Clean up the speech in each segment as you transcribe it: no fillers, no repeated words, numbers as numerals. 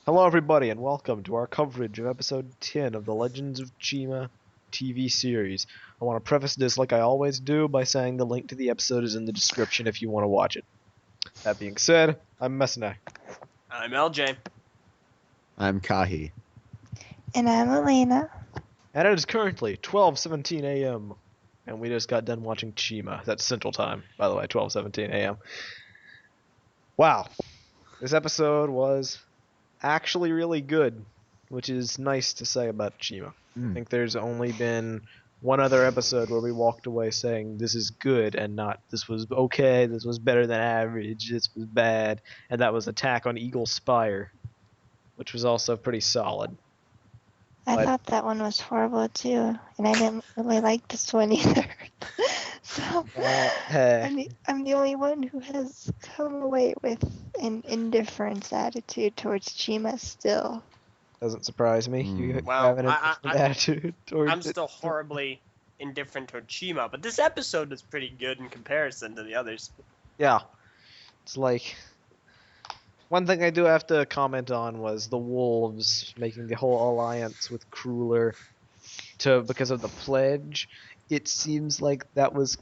Hello, everybody, and welcome to our coverage of episode 10 of the Legends of Chima TV series. I want to preface this like I always do by saying the link to the episode is in the description if you want to watch it. That being said, I'm Messina. I'm LJ. I'm Kahi. And I'm Elena. And it is currently 12:17 a.m. And we just got done watching Chima. That's Central Time, by the way, 12:17 a.m. Wow. This episode was actually really good, which is nice to say about Chima. I think there's only been one other episode where we walked away saying this is good and not this was okay, this was better than average, this was bad, and that was Attack on Eagle Spire, which was also pretty solid. I thought that one was horrible too, and I didn't really like this one either. So Hey. I'm the only one who has come away with an indifference attitude towards Chima still. Doesn't surprise me. You Well, have an indifferent attitude towards I'm it. still horribly indifferent toward Chima, but this episode is pretty good in comparison to the others. Yeah. It's like one thing I do have to comment on was the wolves making the whole alliance with Crueler because of the pledge. It seems like that was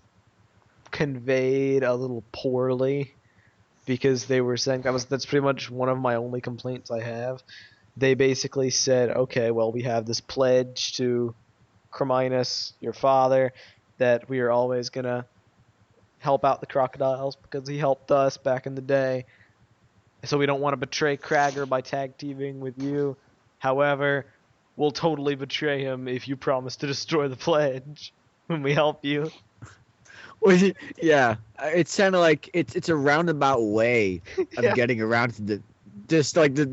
conveyed a little poorly because they were saying that's pretty much one of my only complaints I have. They basically said, okay, well, we have this pledge to Crominus, your father, that we are always gonna help out the crocodiles because he helped us back in the day. So we don't want to betray Kragger by tag teaming with you. However, we'll totally betray him if you promise to destroy the pledge when we help you. Well, yeah, it's kind of like it's a roundabout way of Yeah. getting around to the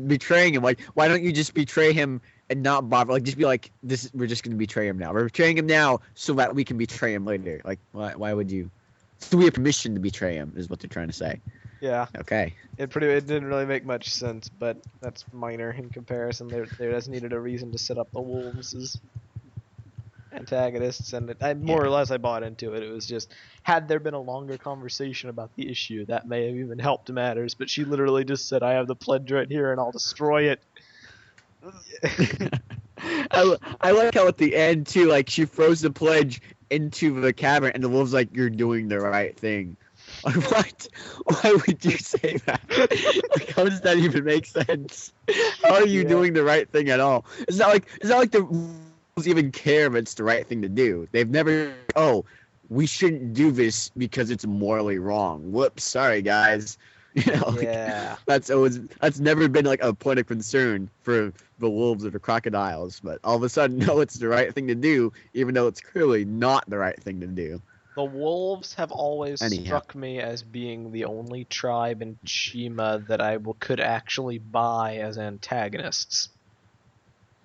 betraying him. Like, why don't you just betray him and not bother? Like, just be like, we're just gonna betray him now. We're betraying him now so that we can betray him later. Like, why would you? So we have permission to betray him, is what they're trying to say. Yeah, Okay. it didn't really make much sense, but that's minor in comparison. They just needed a reason to set up the wolves as antagonists, and more or less I bought into it. It was just, had there been a longer conversation about the issue, that may have even helped matters, but she literally just said, I have the pledge right here and I'll destroy it. I like how at the end too, like she throws the pledge into the cavern, and the wolf's like, "You're doing the right thing." Like, what? Why would you say that? Like, how does that even make sense? How are you doing the right thing at all? It's not like the wolves even care if it's the right thing to do. They've never. Oh, we shouldn't do this because it's morally wrong. Whoops, sorry guys. You know, Yeah. that's never been like a point of concern for the wolves or the crocodiles, but all of a sudden, no, it's the right thing to do, even though it's clearly not the right thing to do. The wolves have always Anyhow. struck me as being the only tribe in Chima that I could actually buy as antagonists.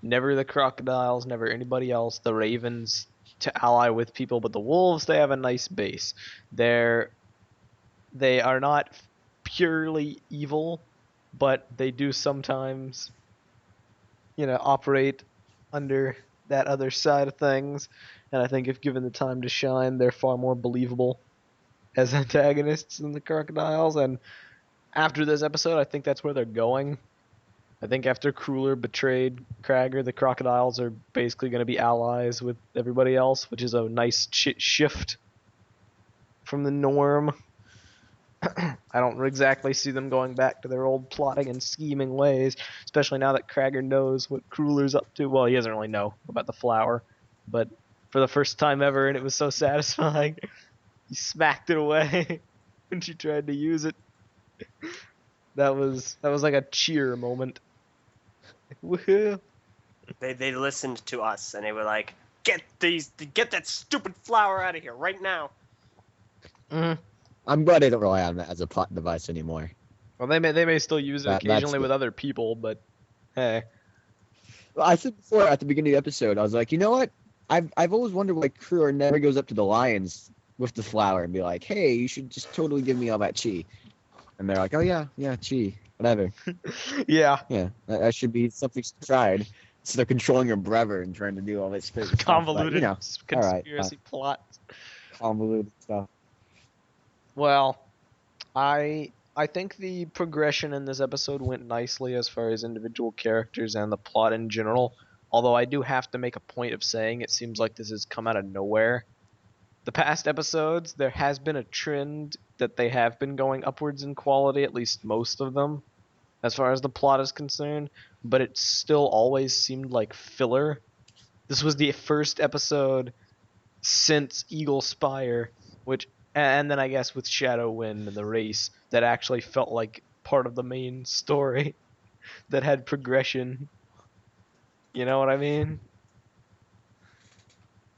Never the crocodiles, never anybody else. The ravens to ally with people, but the wolves, they have a nice base. They are not purely evil, but they do sometimes, operate under that other side of things. And I think if given the time to shine, they're far more believable as antagonists than the crocodiles. And after this episode, I think that's where they're going. I think after Crueler betrayed Kragger, the crocodiles are basically going to be allies with everybody else, which is a nice shift from the norm. I don't exactly see them going back to their old plotting and scheming ways, especially now that Kragger knows what Crueler's up to. Well, he doesn't really know about the flower, but for the first time ever, and it was so satisfying, he smacked it away when she tried to use it. That was like a cheer moment. Woohoo! They listened to us and they were like, get that stupid flower out of here right now. Mm. I'm glad they don't rely on that as a plot device anymore. Well, they may still use it That's occasionally good. with other people, but hey. Well, I said before at the beginning of the episode, I was like, you know what? I've always wondered why Crueler never goes up to the lions with the flower and be like, hey, you should just totally give me all that chi. And they're like, oh yeah, chi, whatever. Yeah. Yeah, that should be something tried. So they're controlling your brother and trying to do all this crazy Convoluted stuff, but, conspiracy plots. convoluted stuff. Well, I I think the progression in this episode went nicely as far as individual characters and the plot in general. Although I do have to make a point of saying it seems like this has come out of nowhere. The past episodes, there has been a trend that they have been going upwards in quality, at least most of them, as far as the plot is concerned, but it still always seemed like filler. This was the first episode since Eagle Spire, which, and then I guess with Shadow Wind and the race, that actually felt like part of the main story that had progression. You know what I mean?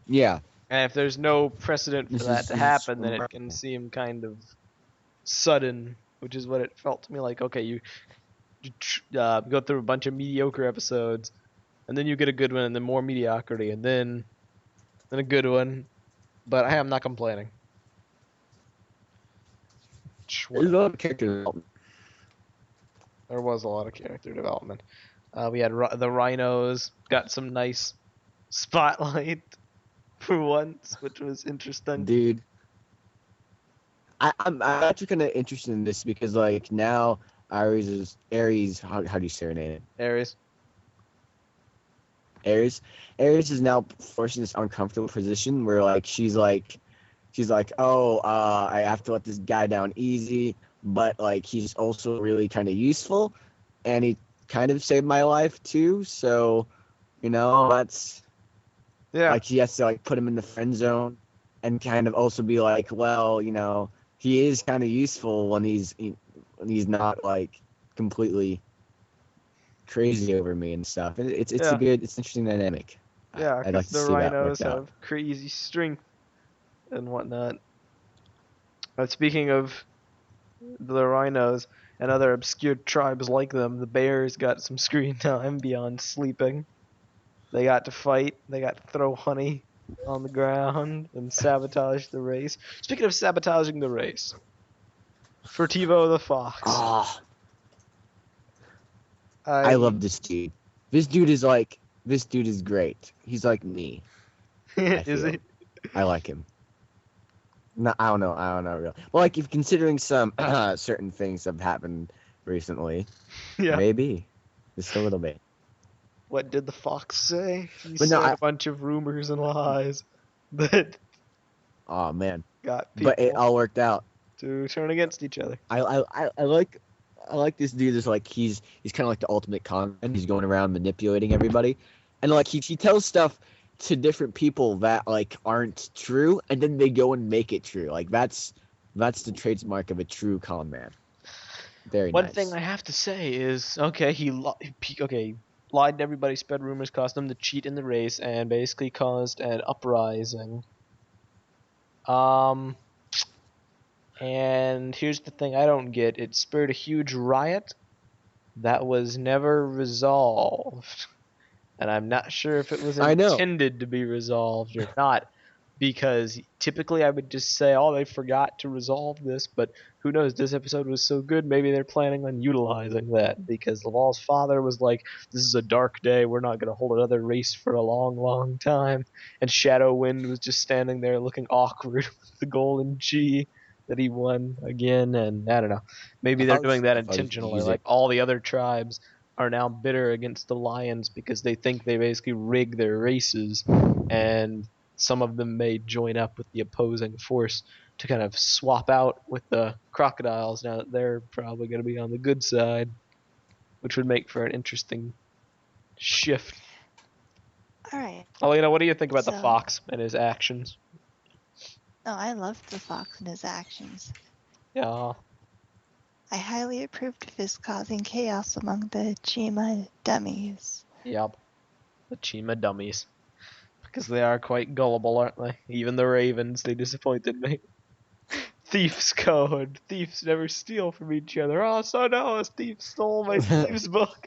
Yeah. And if there's no precedent for that to happen, then it can seem kind of sudden, which is what it felt to me like. Okay, you go through a bunch of mediocre episodes, and then you get a good one, and then more mediocrity, and then a good one. But I am not complaining. There's a lot of character development. There was a lot of character development. We had the rhinos, got some nice spotlight for once, which was interesting. Dude, I'm actually kind of interested in this because like now Ares, how do you say her name? Ares. Ares is now forced in this uncomfortable position where like she's like, oh, I have to let this guy down easy, but like he's also really kind of useful, and he kind of saved my life too. So, that's like he has to like put him in the friend zone, and kind of also be like, well, he is kind of useful when he's not like completely crazy over me and stuff. It's a good, it's an interesting dynamic. Yeah, I'd like to the see rhinos that have crazy strength and whatnot. But speaking of the rhinos and other obscure tribes like them, the bears got some screen time beyond sleeping. They got to fight. They got to throw honey on the ground and sabotage the race. Speaking of sabotaging the race, Furtivo the fox. Oh, I love this dude. This dude is great. He's like me. Is he? I like him. No, I don't know. Really. Well, like if considering some certain things have happened recently, maybe just a little bit. What did the fox say? He said a bunch of rumors and lies that. Oh man. Got people. But it all worked out. To turn against each other. I like this dude. Is like he's kind of like the ultimate con man. He's going around manipulating everybody, and like he tells stuff to different people that like aren't true, and then they go and make it true. Like that's the trademark of a true con man. Very One nice. thing I have to say is, okay, he lied to everybody, spread rumors, caused them to cheat in the race, and basically caused an uprising. And here's the thing I don't get. It spurred a huge riot that was never resolved. And I'm not sure if it was intended to be resolved or not. Because typically I would just say, oh, they forgot to resolve this. But who knows? This episode was so good, maybe they're planning on utilizing that. Because Laval's father was like, this is a dark day. We're not going to hold another race for a long, long time. And Shadow Wind was just standing there looking awkward with the golden G that he won again. And I don't know. Maybe they're doing that intentionally. Like all the other tribes are now bitter against the Lions because they think they basically rig their races. And some of them may join up with the opposing force to kind of swap out with the crocodiles now that they're probably going to be on the good side, which would make for an interesting shift. All right. Elena, what do you think about the fox and his actions? Oh, I loved the fox and his actions. Yeah. I highly approved of his causing chaos among the Chima dummies. Yep. The Chima dummies. Because they are quite gullible, aren't they? Even the ravens, they disappointed me. Thief's code. Thieves never steal from each other. Oh, so no, a thief stole my thieves book.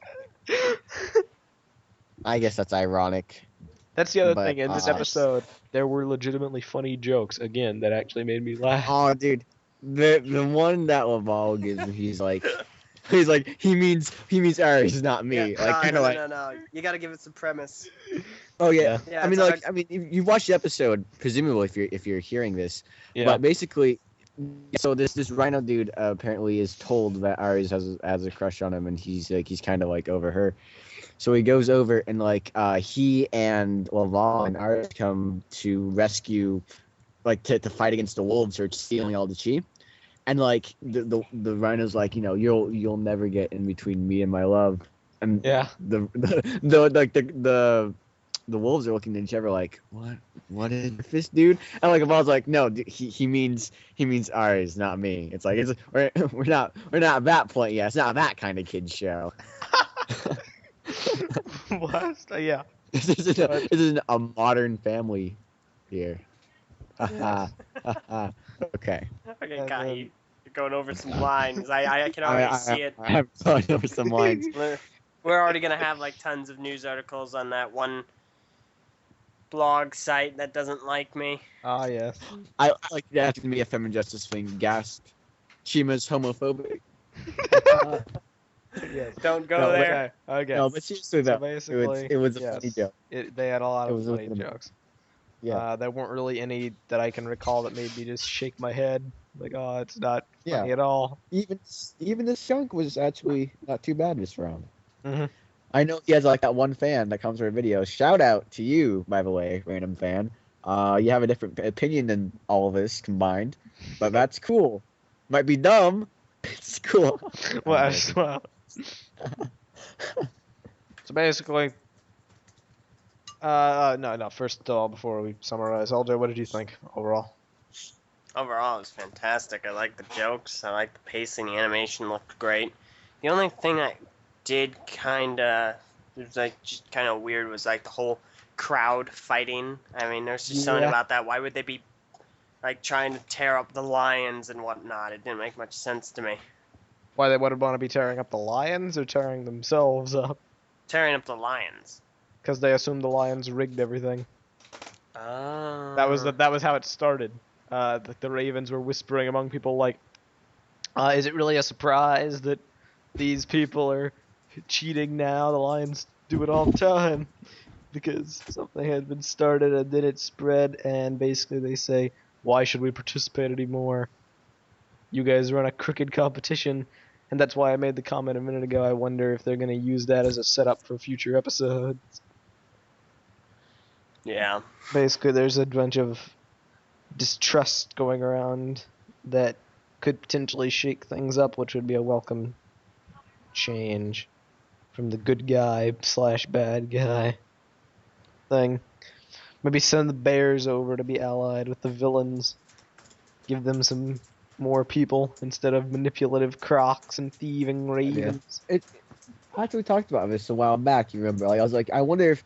I guess that's ironic. That's the other thing. In this episode, there were legitimately funny jokes, again, that actually made me laugh. Oh, dude. The one that Laval gives, he's like, he means Ares, not me. Yeah, like no. You gotta give it some premise. Oh yeah. I mean, you watched the episode, presumably if you're hearing this. Yeah. But basically, So this rhino dude apparently is told that Ares has a crush on him, and he's kind of like over her. So he goes over and like he and Laval and Ares come to rescue, like to fight against the wolves who are stealing all the chi. And like the rhino's like, you'll never get in between me and my love. And Yeah. The wolves are looking at each other like, what is this dude? And like Laval's like, no, he means ours, not me. It's like we're not at that point yet. It's not that kind of kid show. What? Yeah. This isn't a modern family here. Yes. Okay. Okay, And Kai, then- you're going over some lines. I can already see it. I'm going over some lines. We're already gonna have like tons of news articles on that one blog site that doesn't like me. Ah, yes. I like that to be a feminine justice thing. Gasped. Chima's homophobic. Yes. Don't go No, there. Okay. No, but seriously So though, basically, it was a yes, funny joke. They had a lot It of was funny legitimate. jokes. Yeah. There weren't really any that I can recall that made me just shake my head. Like, oh, it's not funny Yeah. at all. Even this chunk was actually not too bad this round. Mm-hmm. I know he has like that one fan that comes to our videos. Shout out to you, by the way, random fan. You have a different opinion than all of us combined, but that's cool. Might be dumb. It's cool. Well, so basically, no. First of all, before we summarize, LJ, what did you think overall? Overall, it was fantastic. I liked the jokes. I liked the pacing. The animation looked great. The only thing I did was like just kind of weird was like the whole crowd fighting. I mean, there's just something Yeah. about that. Why would they be like trying to tear up the lions and whatnot? It didn't make much sense to me. Why they would want to be tearing up the lions or tearing themselves up? Tearing up the lions. Because they assumed the lions rigged everything. Oh. That was how it started. The Ravens were whispering among people like, is it really a surprise that these people are cheating now? The Lions do it all the time. Because something had been started and then it spread, and basically they say, why should we participate anymore? You guys run a crooked competition, and that's why I made the comment a minute ago. I wonder if they're going to use that as a setup for future episodes. Yeah. Basically, there's a bunch of distrust going around that could potentially shake things up, which would be a welcome change from the good guy / bad guy thing. Maybe send the bears over to be allied with the villains. Give them some more people instead of manipulative crocs and thieving ravens. After we talked about this a while back, you remember? Like I was like, I wonder if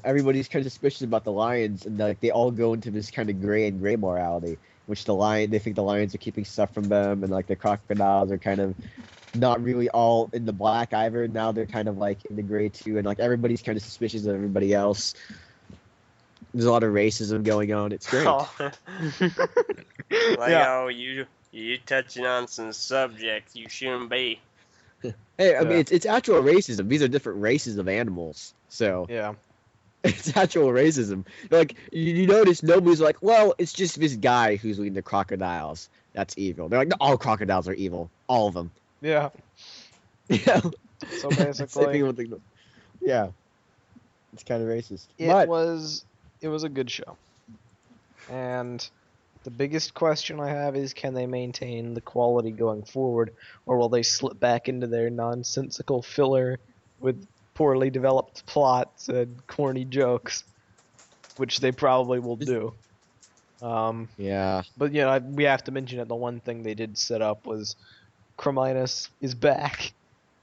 everybody's kind of suspicious about the lions, and like they all go into this kind of gray morality, which they think the lions are keeping stuff from them, and like the crocodiles are kind of not really all in the black either. Now they're kind of like in the gray too, and like everybody's kind of suspicious of everybody else. There's a lot of racism going on. It's great. Oh. Like, Yeah. oh, you touching on some subjects you shouldn't be. Hey, I mean, Yeah. it's actual racism. These are different races of animals, so Yeah. it's actual racism. Like you notice, nobody's like, well, it's just this guy who's leading the crocodiles. That's evil. They're like, no, all crocodiles are evil, all of them. Yeah. Yeah. So Same basically, thing with yeah, it's kind of racist. it But was a good show. And the biggest question I have is, can they maintain the quality going forward, or will they slip back into their nonsensical filler with poorly developed plots and corny jokes, which they probably will do. yeah, But we have to mention that the one thing they did set up was Crominus is back,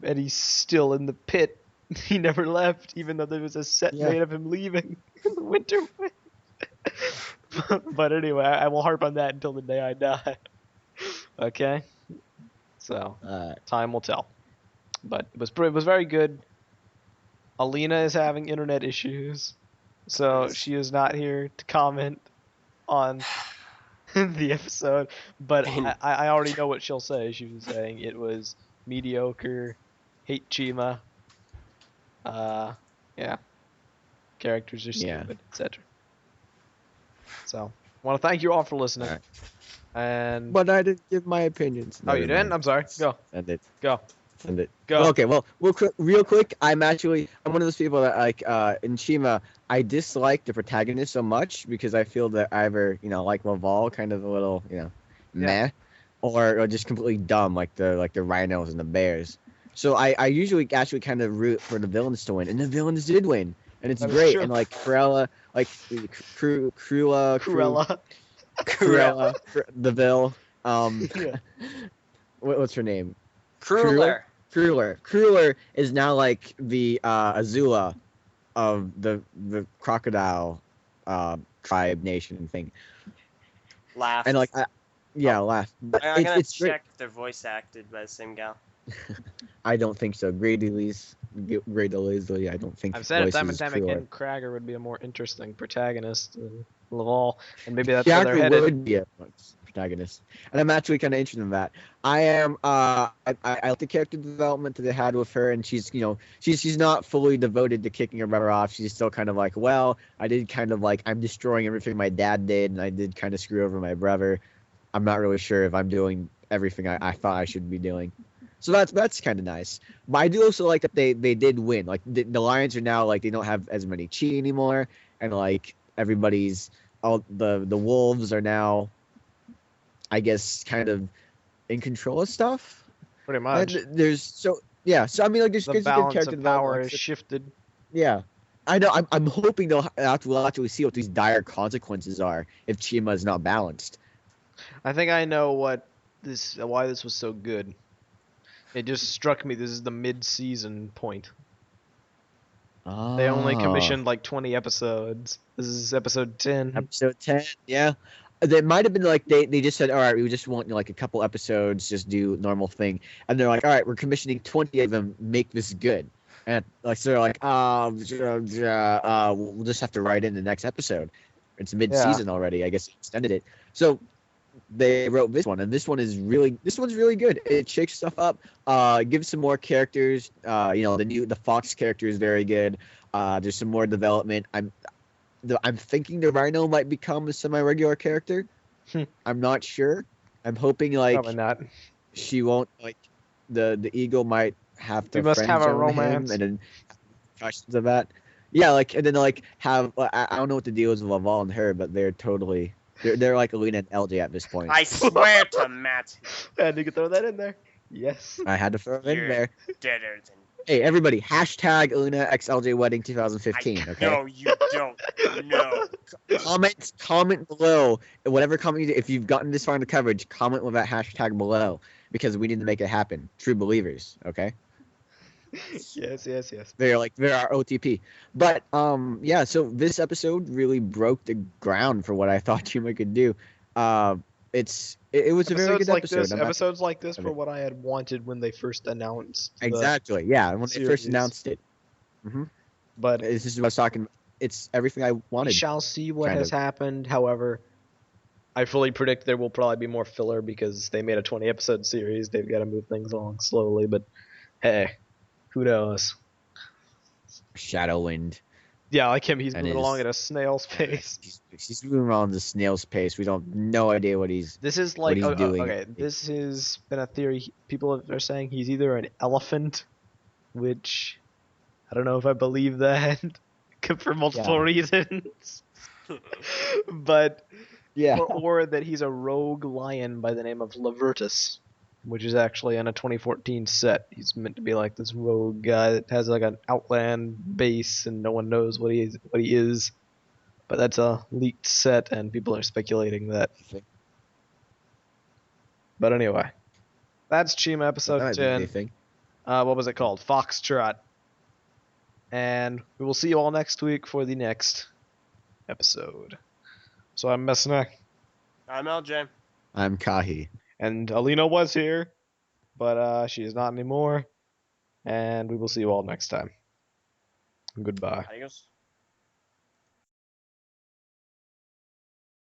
and he's still in the pit. He never left, even though there was a set Yeah. made of him leaving in the winter. But anyway, I will harp on that until the day I die. Okay, so time will tell. But it was very good. Alina is having internet issues, so she is not here to comment on the episode. But I already know what she'll say. She was saying it was mediocre, hate Chima. Yeah, characters are Yeah. stupid, etc. So want to thank you all for listening. Alright. And But I didn't give my opinions. oh, you Never didn't? mind. I'm sorry. Go. Send it. Go. Send it. Go. Okay, well, real quick, I'm one of those people that like in Chima, I dislike the protagonist so much because I feel that either like Laval, kind of a little meh, or just completely dumb like the rhinos and the bears. So I usually actually kind of root for the villains to win, and the villains did win, and it's That is great. true. And like Cruella, like Cruella. the Vil, Yeah. what's her name? Crueler. Crueler is now like the Azula of the crocodile tribe nation thing. Laugh. And like laugh. But I'm gonna it's great. check if they're voice acted by the same gal. I don't think so. Grady Leslie, I don't think I've said it voices time and time Crueler. again. Cragger would be a more interesting protagonist than Laval, and maybe that's where they're Jagger headed. would be a protagonist, and I'm actually kind of interested in that. I am. I like the character development that they had with her, and she's she's not fully devoted to kicking her brother off. She's still kind of like, well, I did kind of like I'm destroying everything my dad did, and I did kind of screw over my brother. I'm not really sure if I'm doing everything I thought I should be doing. So that's kind of nice. But I do also like that they did win. Like the Lions are now like they don't have as many chi anymore, and like everybody's all the Wolves are now, I guess, kind of in control of stuff. Pretty much. There's so I mean like there's The good balance character of power development. has shifted. Yeah. I know. I'm hoping we'll actually see what these dire consequences are if Chima is not balanced. I think I know why this was so good. It just struck me this is the mid-season point. They only commissioned like 20 episodes. This is episode 10. Episode 10, yeah. They might have been like they just said, all right, we just want like a couple episodes, just do normal thing, and they're like, all right, we're commissioning 20 of them, make this good, and like so they're like, we'll just have to write in the next episode. It's mid-season already, I guess extended it. So they wrote this one, and this one's really good. It shakes stuff up, gives some more characters. The Fox character is very good. There's some more development. I'm thinking the Rhino might become a semi-regular character. I'm not sure. I'm hoping like Probably not. she won't like the Eagle might have to We must have a friend-zone romance. him, and then questions of that. Yeah, like and then like have I don't know what the deal is with Laval and her, but they're totally. They're like Alina and LJ at this point. I swear to Matt, And you can throw that in there. Yes. I had to throw it in you're there. deader than. Hey, everybody, hashtag Alina x LJ wedding 2015, okay? No, you don't. No. Comment below. Whatever comment if you've gotten this far in the coverage, comment with that hashtag below. Because we need to make it happen. True believers, okay? Yes. They're our OTP. But so this episode really broke the ground for what I thought Chima could do. It was a very good episode. Episodes like this were what I had wanted when they first announced. Exactly. Yeah, when they first announced it. Mm-hmm. But this is what I was talking about. It's everything I wanted. We shall see what has happened. However, I fully predict there will probably be more filler because they made a 20 episode series. They've got to move things along slowly. But hey, who knows? Shadowwind. Yeah, like him, he's moving along at a snail's pace. He's moving around the snail's pace. We don't no idea what he's. This is like doing. Okay, this has been a theory. People are saying he's either an elephant, which I don't know if I believe that for multiple reasons. But or that he's a rogue lion by the name of Lavertus, which is actually in a 2014 set. He's meant to be like this rogue guy that has like an outland base and no one knows what he is. But that's a leaked set and people are speculating that. But anyway, that's Chima episode 10. What was it called? Foxtrot. And we will see you all next week for the next episode. So I'm Messner. I'm LJ. I'm Kahi. And Alina was here, but she is not anymore. And we will see you all next time. Goodbye. Adios.